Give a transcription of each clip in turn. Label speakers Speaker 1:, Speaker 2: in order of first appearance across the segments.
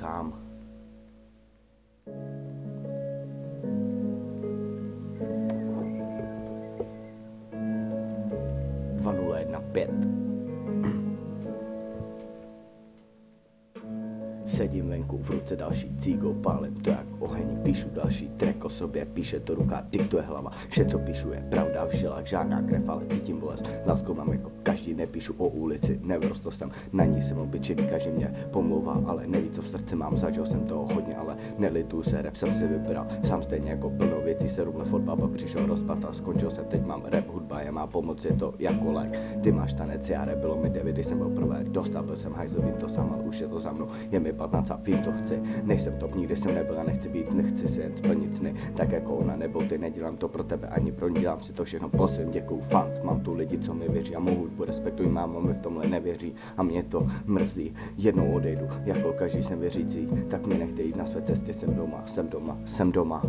Speaker 1: sám. Sedím venku, v ruce další cígou, pálem to jak oheň, píšu další track o sobě, píše to ruka, diktuje hlava, vše co píšu je pravda v žilách, žádná krev, ale cítím bolest, lásku mám jako každý, nepíšu o ulici, nevyrostl jsem, na ní jsem obyčejný, každý mě pomlouvá, ale neví co v srdci mám, zažil jsem toho hodně, ale nelituju se, rap jsem si vybral, sám stejně jako plno věcí, 7 let fotbal, pak přišel rozpad a skončil jsem, teď mám rap, hudba je má pomoc, je to jako like, ty máš tanec, já rap, bylo mi 9, když jsem byl prvé, dostal byl jsem hajzl, vím to sám, ale už je to za mnou, je mi 15 a vím, co chci, nejsem top, nikdy jsem nebyl a nechci být, nechci si jen splnit sny, tak jako ona nebo ty, nedělám to pro tebe ani pro ní, dělám si to všechno po svým, děkuju fans, mám tu lidi, co mi věří a mohu hudbu respektuj, máma mi v tomhle nevěří a mě to mrzí, jednou odejdu, jako každý jsem věřící, tak mě nechte jít na své cestě, jsem doma, jsem doma, jsem doma.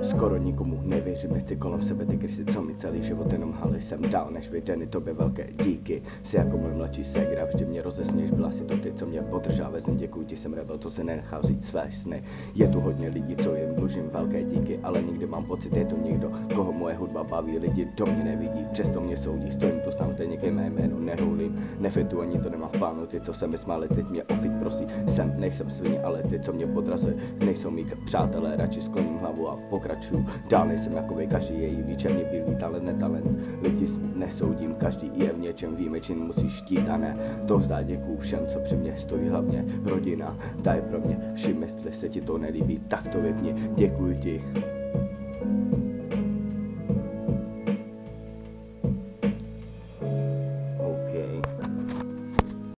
Speaker 1: Skoro nikomu nevěřím, nechci kolem sebe ty krysy, co mi celý život jenom hali, jsem dál než věděny, tobě velké díky, jsi jako můj mladší ségra, vždy mě rozesměš, byla si to ty, co mě podržá ve zem, děkuji ti, jsem rebel, co se nenechal říct své sny, je tu hodně lidí, co jim dlužím velké díky, ale nikdy mám pocit, je to někdo, koho moje hudba baví, lidi do mě nevidí, přesto mě soudí, stojím tu sám, stejně ke mé jméno nehoulím, nefitu ani to nemám v plánu, ty, co se mi smáli, teď mě o fit prosí, nejsem svině, ale ty, co mě podrazuje, nejsou mý přátelé, radši skloním hlavu a pokračuju, dál nejsem takovej, každý je jiný, černě bílý, talent, netalent, lidi nesoudím, každý je v něčem výjimečný, musíš štít a ne to vzdát, děkuju všem, co při mě stojí, hlavně rodina, ta je pro mě všim, jestli se ti to nelíbí, tak to vypni, děkuji ti.